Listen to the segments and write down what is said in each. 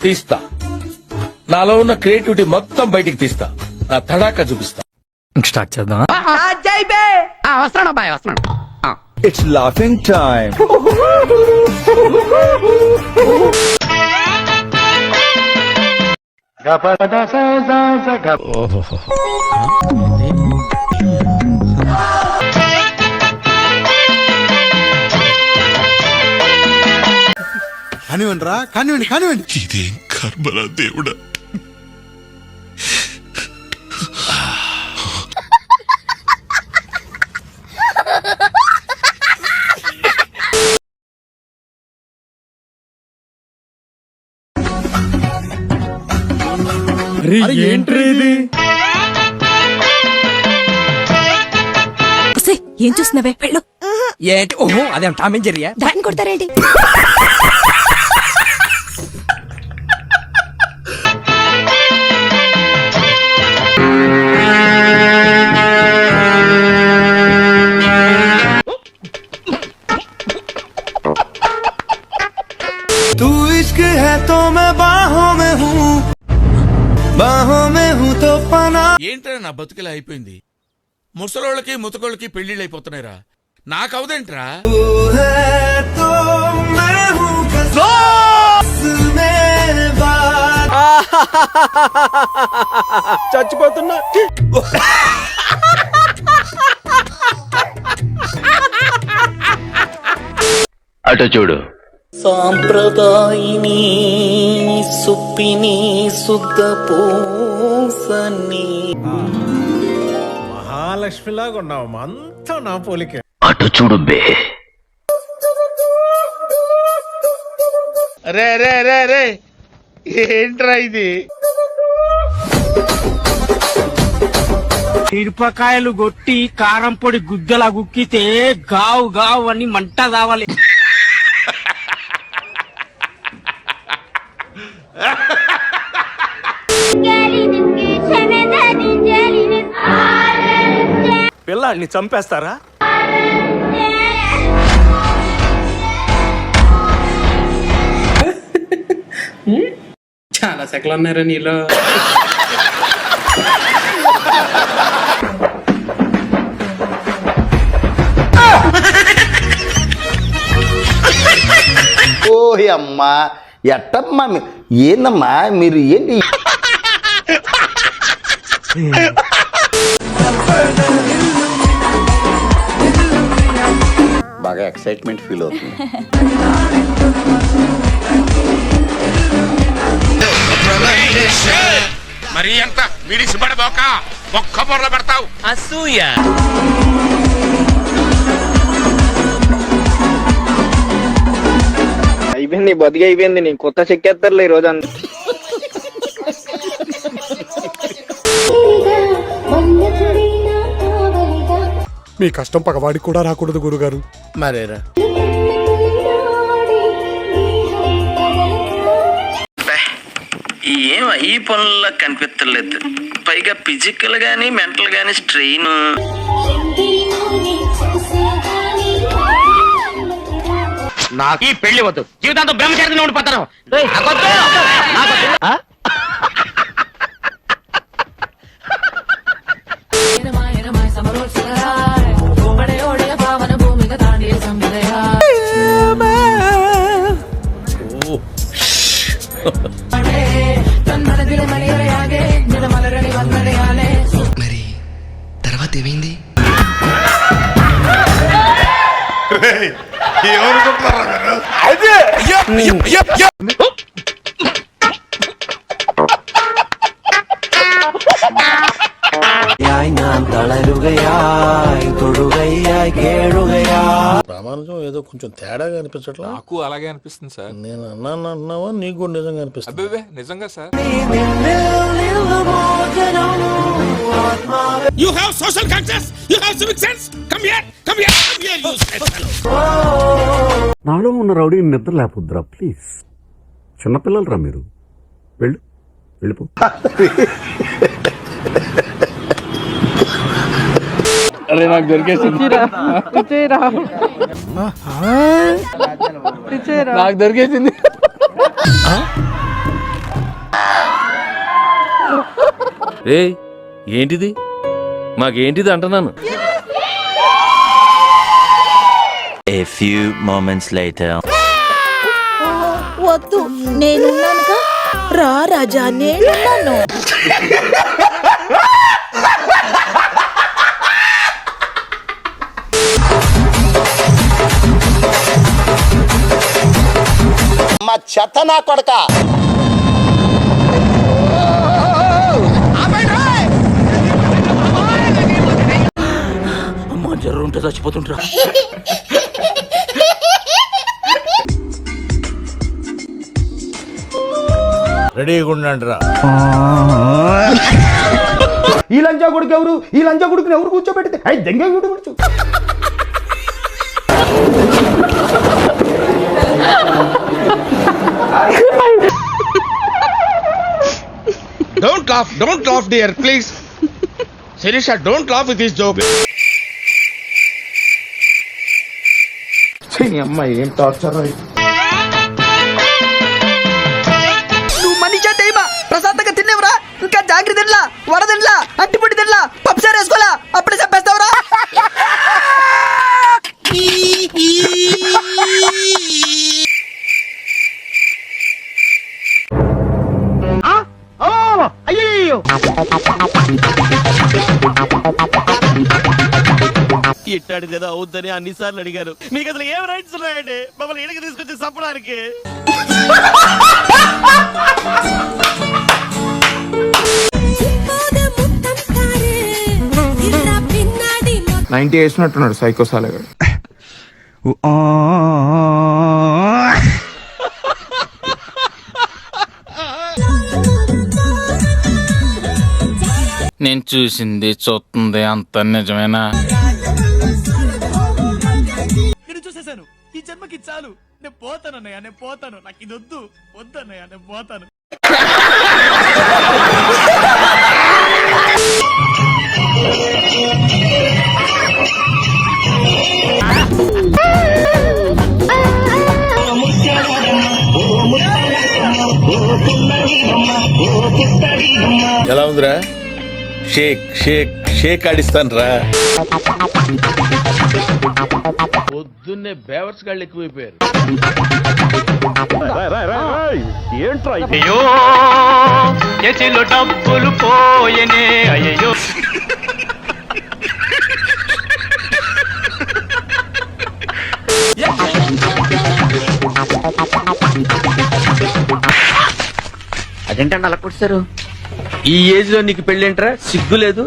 తీస్తా. నాలో ఉన్న క్రియేటివిటీ మొత్తం బయటికి తీస్తా. నా తడాకా చూపిస్తా. స్టార్ట్ చేద్దాం. వస్తున్నాడు అబ్బాయి, వస్తున్నాడు. It's laughing time. కానివ్వండి రా, కానివ్వండి కానివ్వండి. ఇదేం కర్మరా దేవుడా. ఏంట్రీ ఇది? ఏం చూస్తున్నావే? వెళ్ళు. ఏంటి? ఓహో, అదేం టామ్ అండ్ జెర్రీయా? దాన్ని కొడతారేంటి? तू इश्क है तो मैं बाहों में हूँ, बाहों में हूँ तो पना. ఏంట్రా నా బతుకులా అయిపోయింది? ముసలోళ్ళకి ముతకోళ్ళకి పెళ్లిళ్ళు అయిపోతున్నాయిరా. నాకవదేంట్రా? तो मैं हूँ कसम में बात. చచ్చిపోతున్నా. అటు చూడు. సాంప్రదాయిని సుప్పిని శుద్ధ పూసని మహాలక్ష్మిలాగా ఉన్నావు, అంతా నా పోలికే. అటు చూడు బే. రే రే రే రే, ఏంట్రా ఇది? మిరపకాయలు కొట్టి కారం పొడి గుద్దలా గుక్కితే గావు గావు అని మంట కావాలి. పిల్లాడిని చంపేస్తారా? చాలా సెకలు ఉన్నారా నీలో? ఓహి అమ్మా, ఎట్టమ్మా ఏందమ్మా మీరు ఏంటి? బాగా ఎక్సైట్మెంట్ ఫీల్ అవుతుంది. మరి ఎంత విడిసిపడబోక ఒక్క పొరలు పెడతావు. అసూయ. అయిపోయింది, బతికి అయిపోయింది. నీ కొత్త చెక్కేస్తారులే ఈ రోజు. మీ కష్టం పగవాడికి కూడా రాకూడదు గురుగారు. మరేరా ఏం ఈ పనుల్లో కనిపించలేదు. పైగా ఫిజికల్ గానీ మెంటల్ గానీ స్ట్రెయిన్. నాకు ఈ పెళ్లి వద్దు, జీవితాంతం బ్రహ్మచారిగా ఉండిపోతాను. మరి తర్వాత ఏమైంది? ప్రామాణికం ఏదో కొంచెం తేడాగా అనిపించట్లా. నాకు అలాగే అనిపిస్తుంది సార్. నేను అన్నాను అంటున్నావా, నీకు కూడా నిజంగా అనిపిస్తుంది? అబ్బే నిజంగా sir. You have social conscience, you have civic sense. Come here, come here, come here, you fellow. నాలో ఉన్న రౌడీని నిద్ర లేపుద్దురా ప్లీజ్. చిన్నపిల్లలరా మీరు. వెళ్ళిపో. అరే నాకు దొరికేసింది నాకు దొరికేసింది ఏంటిది మాకేంటిది అంటున్నాను. A few moments later. వద్దు నేనున్నానుగా, రా రాజా నేనున్నాను. మా చెత్త నా కొడక. అమ్మా జర్రు ఉంటే చచ్చిపోతుంటరా. రెడీగా ఉండండి రా. ఈ లంచా కొడుకు ఎవరు? ఈ లంచా కొడుకుని ఎవరు కూర్చోబెడితే అయి దెంగ కూర్చో. Don't laugh, dear, please. Sirisha, don't laugh with this joke. అమ్మాయి ఏం టార్చర్. నువ్వు మనిషా దైవా ప్రశాంతంగా తినేవరా? ఇంకా జాగ్రత్త తినలా, వడ తినలా, అట్టిపొడి తినలా, పప్పుసారు వేసుకోలా, అప్పుడే చెప్పేస్తావురా. ఇట్టాడు కదా అవుద్దని అన్నిసార్లు అడిగారు. మీకు అసలు ఏం రైట్స్ ఉన్నాయండి మమ్మల్ని ఇళ్ళకి తీసుకొచ్చి చంపడానికి? 90 వేసినట్టున్నాడు సైకో సాలగాడు. నేను చూసింది చూస్తుంది అంత నిజమేనా? నేను చూసేశాను. ఈ జన్మకి చాలు. నేను పోతాను అన్నయ్య, నేను పోతాను. నాకు ఇది వద్దు వద్దన్నయ్య, నేను పోతాను. ఎలా ఉందిరా? షేక్ షేక్ షేక్ ఆడిస్తాను రా. పొద్దున్నే బేవర్స్ గాళ్ళు ఎక్కువైపోయారు. అయ్యో చేతిలో డబ్బులు పోయనే అయ్యో. అదేంటండి అలా కొట్టారు? ఈ ఏజ్ లో నీకు పెళ్ళేంట్రా? సిగ్గు లేదు.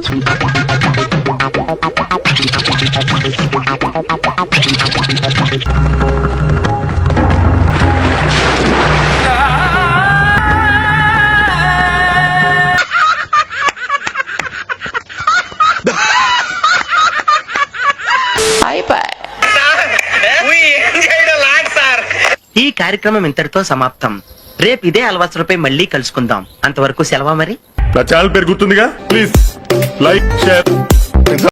ఈ కార్యక్రమం ఇంతటితో సమాప్తం. రేపు ఇదే అలవాసులపై మళ్ళీ కలుసుకుందాం. అంతవరకు సెలవా మరి. నా ఛానల్ పేరు గుర్తుందిగా? Please like share